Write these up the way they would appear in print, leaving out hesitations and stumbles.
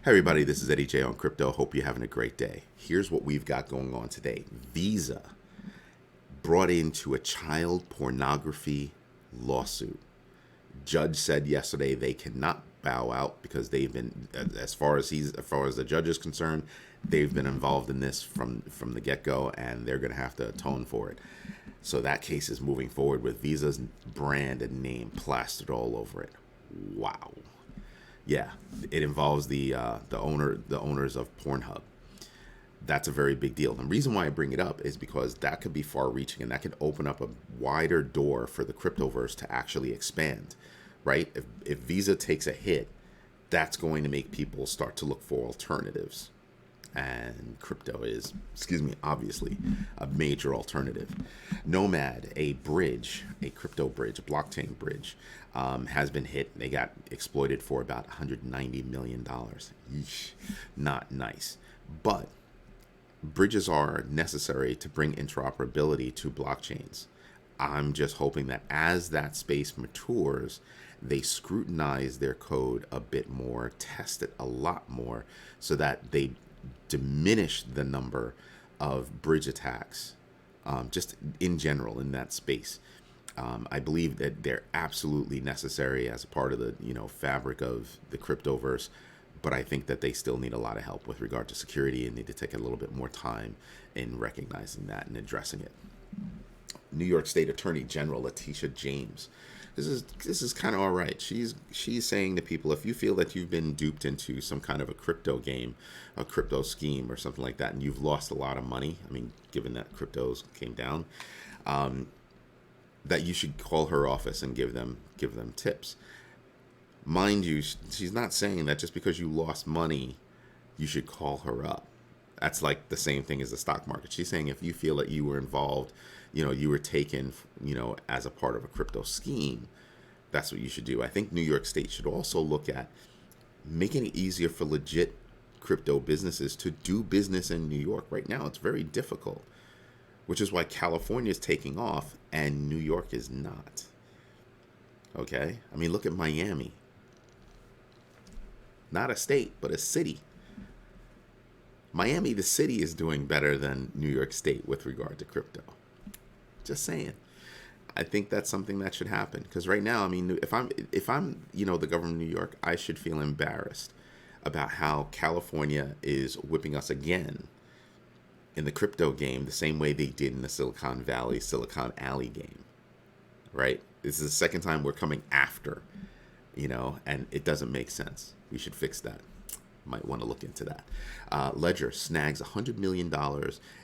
Hey everybody, this is Eddie J on Crypto. Hope you're having a great day. Here's what we've got going on today. Visa brought into a child pornography lawsuit. Judge said yesterday they cannot bow out because they've been, as far as the judge is concerned, they've been involved in this from the get-go, and they're going to have to atone for it. So that case is moving forward with Visa's brand and name plastered all over it. Wow. Yeah, it involves the owners of Pornhub. That's a very big deal. The reason why I bring it up is because that could be far-reaching, and that could open up a wider door for the Cryptoverse to actually expand, right? If Visa takes a hit, that's going to make people start to look for alternatives. And crypto is, obviously a major alternative. Nomad, a crypto bridge, a blockchain bridge, has been hit. They got exploited for about $190 million. Yeesh, not nice. But bridges are necessary to bring interoperability to blockchains. I'm just hoping that as that space matures, they scrutinize their code a bit more, test it a lot more, so that they diminish the number of bridge attacks, just in general in that space. I believe that they're absolutely necessary as a part of the fabric of the cryptoverse, but I think that they still need a lot of help with regard to security and need to take a little bit more time in recognizing that and addressing it. New York State Attorney General Letitia James. This is kind of all right. She's saying to people, if you feel that you've been duped into some kind of a crypto game, a crypto scheme or something like that, and you've lost a lot of money, I mean, given that cryptos came down, that you should call her office and give them tips. Mind you, she's not saying that just because you lost money, you should call her up. That's like the same thing as the stock market. She's saying if you feel that you were involved, you were taken, as a part of a crypto scheme, that's what you should do. I think New York State should also look at making it easier for legit crypto businesses to do business in New York. Right now, it's very difficult, which is why California is taking off and New York is not. Okay? I mean, look at Miami. Not a state, but a city. Miami, the city, is doing better than New York State with regard to crypto. Just saying. I think that's something that should happen, because right now, I mean, if I'm the government of New York, I should feel embarrassed about how California is whipping us again in the crypto game the same way they did in the Silicon Valley, Silicon Alley game. Right? This is the second time we're coming after, and it doesn't make sense. We should fix that. Might want to look into that. Ledger snags $100 million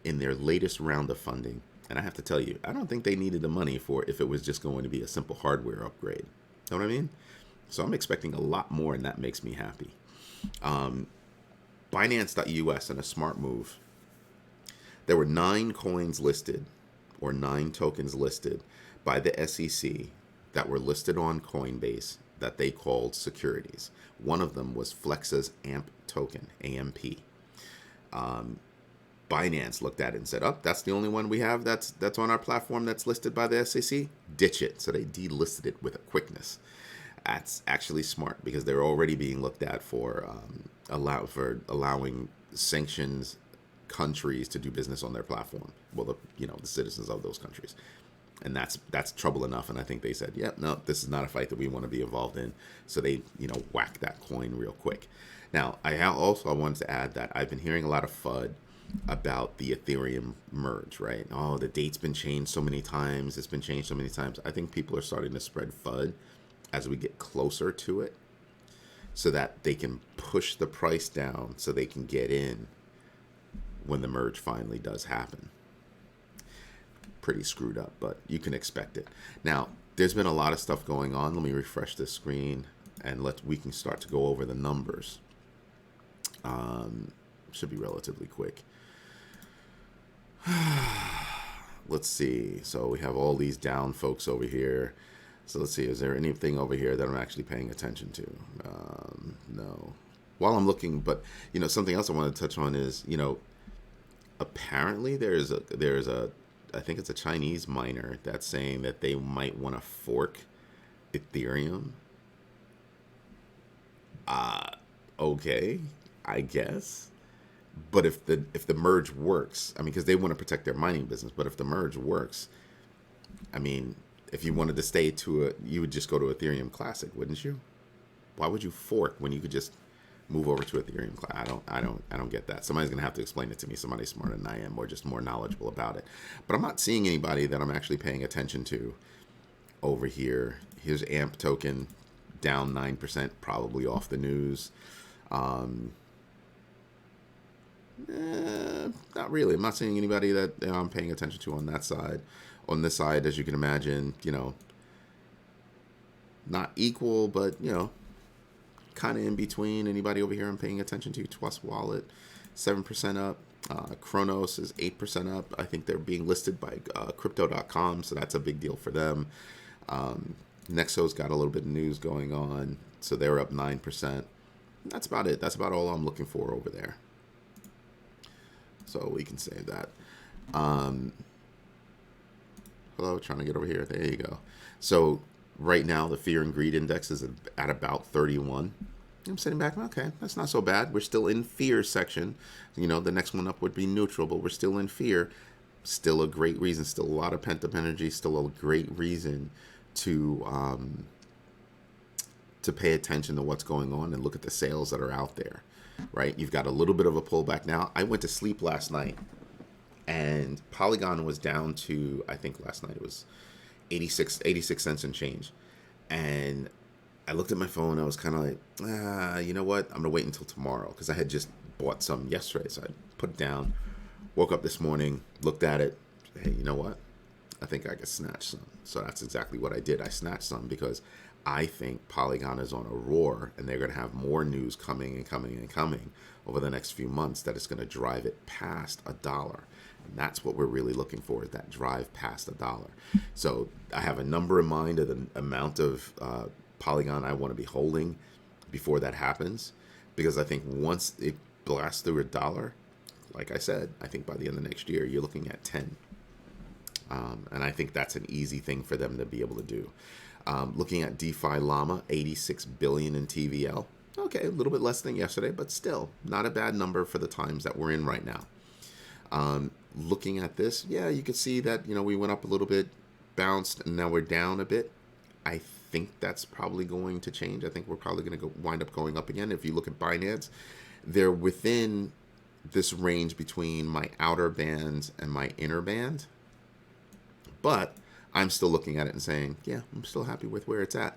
in their latest round of funding. And I have to tell you, I don't think they needed the money for if it was just going to be a simple hardware upgrade. Know what I mean? So I'm expecting a lot more, and that makes me happy. Binance.us, in a smart move, there were 9 coins listed, or 9 tokens listed by the SEC that were listed on Coinbase that they called securities. One of them was Flexa's AMP token, AMP. Binance looked at it and said, "Oh, that's the only one we have that's on our platform that's listed by the SEC. Ditch it." So they delisted it with a quickness. That's actually smart, because they're already being looked at for allowing sanctions countries to do business on their platform. Well, the citizens of those countries. And that's trouble enough. And I think they said, yeah, no, this is not a fight that we want to be involved in. So they, whacked that coin real quick. Now, I wanted to add that I've been hearing a lot of FUD about the Ethereum merge, right? Oh, the date's been changed so many times. It's been changed so many times. I think people are starting to spread FUD as we get closer to it, so that they can push the price down so they can get in when the merge finally does happen. Pretty screwed up, but you can expect it. Now, there's been a lot of stuff going on. Let me refresh this screen, and we can start to go over the numbers. Should be relatively quick. Let's see. So we have all these down folks over here. So let's see. Is there anything over here that I'm actually paying attention to? No. While I'm looking, but something else I want to touch on is apparently there's a I think it's a Chinese miner that's saying that they might want to fork Ethereum. Okay. I guess. But if the merge works, I mean, because they want to protect their mining business, but if the merge works, I mean, if you wanted to stay to it, you would just go to Ethereum Classic, wouldn't you? Why would you fork when you could just move over to Ethereum Classic? I don't get that. Somebody's gonna have to explain it to me. Somebody smarter than I am, or just more knowledgeable about it. But I'm not seeing anybody that I'm actually paying attention to over here. Here's AMP token down 9%, probably off the news. Not really. I'm not seeing anybody that I'm paying attention to on that side. On this side, as you can imagine, not equal, but kind of in between. Anybody over here I'm paying attention to? Trust Wallet, 7% up. Kronos is 8% up. I think they're being listed by crypto.com, so that's a big deal for them. Nexo's got a little bit of news going on, so they're up 9%. That's about it. That's about all I'm looking for over there. So we can say that. Hello, trying to get over here. There you go. So right now, the fear and greed index is at about 31. I'm sitting back, okay, that's not so bad. We're still in fear section. The next one up would be neutral, but we're still in fear. Still a great reason. Still a lot of pent-up energy. Still a great reason to pay attention to what's going on and look at the sales that are out there, right? You've got a little bit of a pullback now. I went to sleep last night, and Polygon was down to, I think last night it was 86 cents and change. And I looked at my phone. I was kind of like, you know what? I'm going to wait until tomorrow, because I had just bought some yesterday. So I put it down, woke up this morning, looked at it. Hey, you know what? I think I could snatch some. So that's exactly what I did. I snatched some because I think Polygon is on a roar, and they're going to have more news coming and coming and coming over the next few months that is going to drive it past $1. And that's what we're really looking for, is that drive past $1. So I have a number in mind of the amount of Polygon I want to be holding before that happens, because I think once it blasts through $1, like I said, I think by the end of next year, you're looking at 10. And I think that's an easy thing for them to be able to do. Looking at DeFi Llama, 86 billion in TVL. Okay, a little bit less than yesterday, but still not a bad number for the times that we're in right now. Looking at this, yeah, you can see that, we went up a little bit, bounced, and now we're down a bit. I think that's probably going to change. I think we're probably going to wind up going up again. If you look at Binance, they're within this range between my outer band and my inner band. But I'm still looking at it and saying, yeah, I'm still happy with where it's at,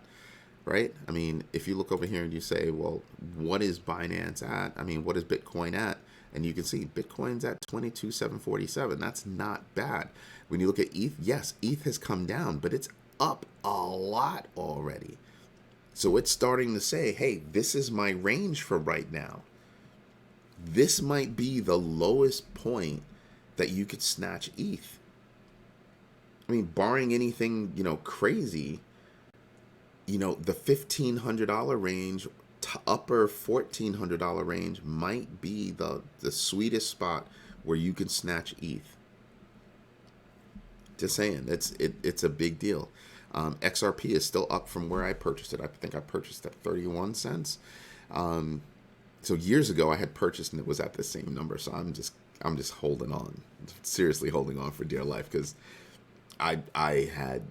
right? I mean, if you look over here and you say, well, what is Binance at? I mean, what is Bitcoin at? And you can see Bitcoin's at 22,747. That's not bad. When you look at ETH, yes, ETH has come down, but it's up a lot already. So it's starting to say, hey, this is my range for right now. This might be the lowest point that you could snatch ETH. I mean, barring anything, crazy, the $1,500 range to upper $1,400 range might be the sweetest spot where you can snatch ETH. Just saying, it's a big deal. XRP is still up from where I purchased it. I think I purchased at 31 cents. So years ago I had purchased and it was at the same number. So I'm just holding on, seriously holding on for dear life, because I had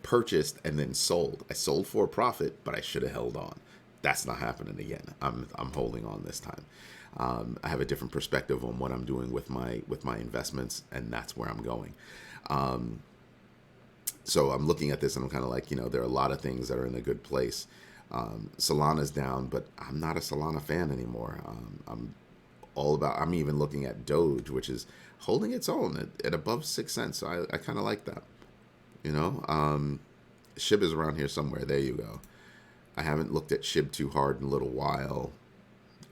purchased and then sold. I sold for a profit, but I should have held on. That's not happening again. I'm holding on this time. I have a different perspective on what I'm doing with my investments, and that's where I'm going. So I'm looking at this and I'm kind of like, there are a lot of things that are in a good place. Solana's down, but I'm not a Solana fan anymore. I'm even looking at Doge, which is holding its own at above 6 cents. So I kind of like that. SHIB is around here somewhere. There you go. I haven't looked at SHIB too hard in a little while.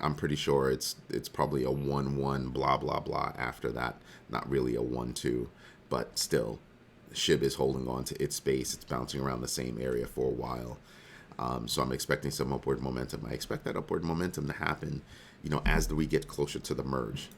I'm pretty sure it's probably a 1-1 blah blah blah after that. Not really a 1-2, but still, SHIB is holding on to its space. It's bouncing around the same area for a while. So I'm expecting some upward momentum. I expect that upward momentum to happen, as we get closer to the merge.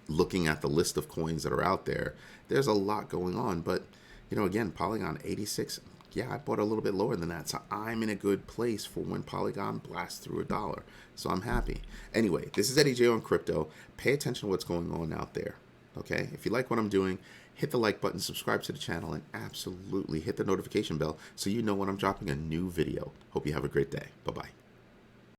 Looking at the list of coins that are out there, there's a lot going on. But, again, Polygon 86, Yeah, I bought a little bit lower than that. So I'm in a good place for when Polygon blasts through $1. So I'm happy. Anyway, this is Eddie J on crypto. Pay attention to what's going on out there. Okay? If you like what I'm doing, hit the like button, subscribe to the channel, and absolutely hit the notification bell so you know when I'm dropping a new video. Hope you have a great day. Bye-bye.